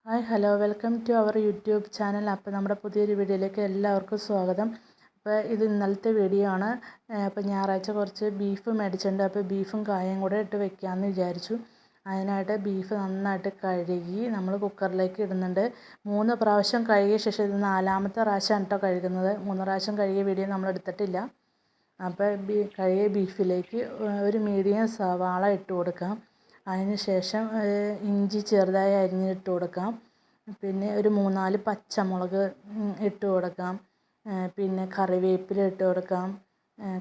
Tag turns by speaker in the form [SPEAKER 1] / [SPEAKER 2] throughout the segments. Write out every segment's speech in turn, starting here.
[SPEAKER 1] Hi hello welcome to our YouTube channel. അപ്പോൾ നമ്മുടെ പുതിയൊരു വീഡിയോയിലേക്ക് എല്ലാവർക്കും സ്വാഗതം. അപ്പോൾ ഇത് ഇന്നലത്തെ വീഡിയോ ആണ്. അപ്പോൾ ഞായറാഴ്ച കുറച്ച് ബീഫ് മേടിച്ചിട്ടുണ്ട്. അപ്പോൾ ബീഫും കായും കൂടെ ഇട്ട് വെക്കാമെന്ന് വിചാരിച്ചു. അതിനായിട്ട് ബീഫ് നന്നായിട്ട് കഴുകി നമ്മൾ കുക്കറിലേക്ക് ഇടുന്നുണ്ട്. 3 പ്രാവശ്യം കഴുകിയ ശേഷം ഇത് 4ാമത്തെ പ്രാവശ്യമാണ് കേട്ടോ കഴുകുന്നത്. 3 പ്രാവശ്യം കഴുകിയ വീഡിയോ നമ്മൾ എടുത്തിട്ടില്ല. അപ്പോൾ കഴുകിയ ബീഫിലേക്ക് ഒരു മീഡിയം സവാള ഇട്ട് കൊടുക്കാം. അതിന് ശേഷം ഇഞ്ചി ചെറുതായി അരിഞ്ഞിട്ട് കൊടുക്കാം. പിന്നെ ഒരു 3-4 പച്ചമുളക് ഇട്ട് കൊടുക്കാം. പിന്നെ കറിവേപ്പില ഇട്ട് കൊടുക്കാം.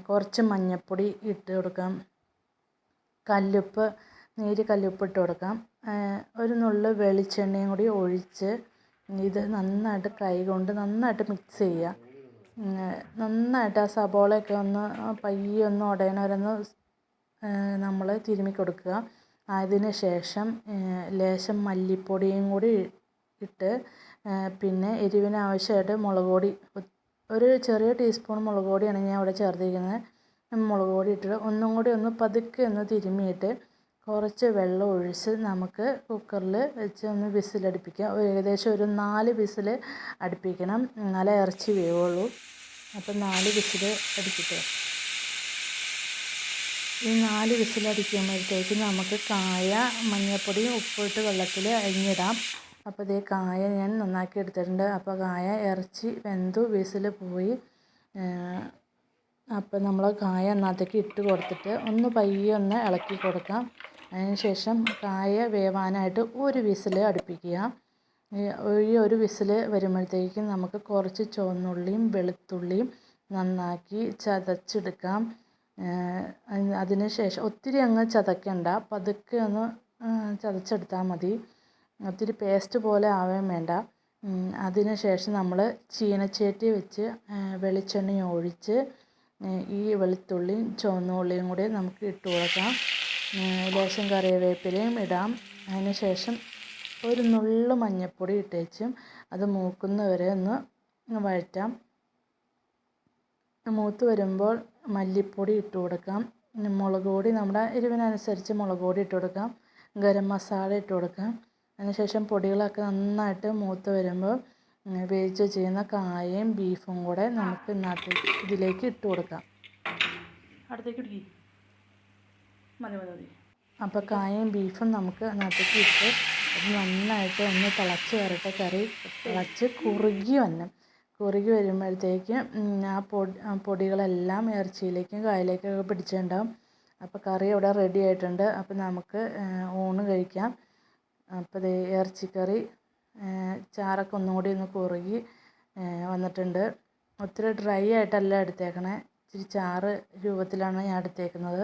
[SPEAKER 1] കുറച്ച് മഞ്ഞൾപ്പൊടി ഇട്ട് കൊടുക്കാം. കല്ലുപ്പ്, കല്ലുപ്പ് ഇട്ട് കൊടുക്കാം. ഒരു നുള്ള് വെളിച്ചെണ്ണയും കൂടി ഒഴിച്ച് ഇത് നന്നായിട്ട് കൈകൊണ്ട് നന്നായിട്ട് മിക്സ് ചെയ്യുക. നന്നായിട്ട് ആ സബോളയൊക്കെ ഒന്ന് പയ്യെ ഒന്ന് ഉടയണവരൊന്ന് നമ്മൾ തിരുമ്മി കൊടുക്കുക. അതിന് ശേഷം ലേശം മല്ലിപ്പൊടിയും കൂടി ഇട്ട് പിന്നെ എരിവിന് ആവശ്യമായിട്ട് മുളക് പൊടി ഒരു ചെറിയ ടീസ്പൂൺ മുളക് പൊടിയാണ് ഞാൻ ഇവിടെ ചേർത്തിരിക്കുന്നത്. മുളക് പൊടി ഇട്ടിട്ട് ഒന്നും കൂടി ഒന്ന് പതുക്കെ ഒന്ന് തിരുമ്മിയിട്ട് കുറച്ച് വെള്ളം ഒഴിച്ച് നമുക്ക് കുക്കറിൽ വെച്ച് ഒന്ന് വിസിലടുപ്പിക്കുക. ഏകദേശം ഒരു 4 വിസിൽ അടുപ്പിക്കണം, എന്നാലേ ഇറച്ചി വേവുള്ളൂ. അപ്പം 4 വിസിൽ അടിക്കട്ടെ. ഈ 4 വിസിലടിക്കുമ്പോഴത്തേക്ക് നമുക്ക് കായ മഞ്ഞൾപ്പൊടിയും ഉപ്പിട്ട് വെള്ളത്തിൽ അരിഞ്ഞിടാം. അപ്പോൾ ഇതേ കായ ഞാൻ നന്നാക്കി എടുത്തിട്ടുണ്ട്. അപ്പോൾ കായ ഇറച്ചി വെന്തു, വിസിൽ പോയി. അപ്പോൾ നമ്മൾ കായ അതിനകത്തേക്ക് ഇട്ട് കൊടുത്തിട്ട് ഒന്ന് പയ്യെ ഒന്ന് ഇളക്കി കൊടുക്കാം. അതിന് ശേഷം കായ വേവാനായിട്ട് ഒരു വിസിൽ അടുപ്പിക്കുക. ഈ ഒരു വിസിൽ വരുമ്പോഴത്തേക്കും നമുക്ക് കുറച്ച് ചുവന്നുള്ളിയും വെളുത്തുള്ളിയും നന്നാക്കി ചതച്ചെടുക്കാം. അതിന് ശേഷം ഒത്തിരി അങ്ങ് ചതക്കണ്ട, പതുക്കെ ഒന്ന് ചതച്ചെടുത്താൽ മതി. ഒത്തിരി പേസ്റ്റ് പോലെ ആവുകയും വേണ്ട. അതിന് ശേഷം നമ്മൾ ചീനച്ചട്ടി വെച്ച് വെളിച്ചെണ്ണ ഒഴിച്ച് ഈ വെളുത്തുള്ളിയും ചുവന്നുള്ളിയും കൂടി നമുക്ക് ഇട്ട് കൊടുക്കാം. ലേശം കറിവേപ്പിലയും ഇടാം. അതിന് ശേഷം ഒരു നുള്ളു മഞ്ഞൾപ്പൊടി ഇട്ടേച്ചും അത് മൂക്കുന്നവരെ ഒന്ന് വഴറ്റാം. മൂത്ത് വരുമ്പോൾ മല്ലിപ്പൊടി ഇട്ട് കൊടുക്കാം. മുളക് പൊടി നമ്മുടെ എരിവിനനുസരിച്ച് മുളക് പൊടി ഇട്ട് കൊടുക്കാം. ഗരം മസാല ഇട്ട് കൊടുക്കാം. അതിനുശേഷം പൊടികളൊക്കെ നന്നായിട്ട് മൂത്ത് വരുമ്പോൾ വേവിച്ച് ചെയ്യുന്ന കായയും ബീഫും കൂടെ നമുക്ക് ഇതിലേക്ക് ഇട്ട് കൊടുക്കാം. അടുത്തേക്ക് ഇടുക്കി മതി മതി മതി. അപ്പോൾ കായയും ബീഫും നമുക്ക് അതിനകത്തേക്ക് ഇട്ട് അത് നന്നായിട്ട് ഒന്ന് തിളച്ച് വരട്ടെ. കറി തിളച്ച് കുറുകി വരുമ്പോഴത്തേക്ക് ആ പൊടികളെല്ലാം ഇറച്ചിയിലേക്കും കായയിലേക്കൊക്കെ പിടിച്ചിട്ടുണ്ടാവും. അപ്പോൾ കറി ഇവിടെ റെഡി ആയിട്ടുണ്ട്. അപ്പോൾ നമുക്ക് ഊണ് കഴിക്കാം. അപ്പോൾ ദേ ഇറച്ചിക്കറി ചാറൊക്കെ ഒന്നും കൂടി ഒന്ന് കുറുകി വന്നിട്ടുണ്ട്. ഒത്തിരി ഡ്രൈ ആയിട്ടല്ല എടുത്തേക്കണേ, ഇച്ചിരി ചാറ് രൂപത്തിലാണ് ഞാൻ എടുത്തേക്കുന്നത്.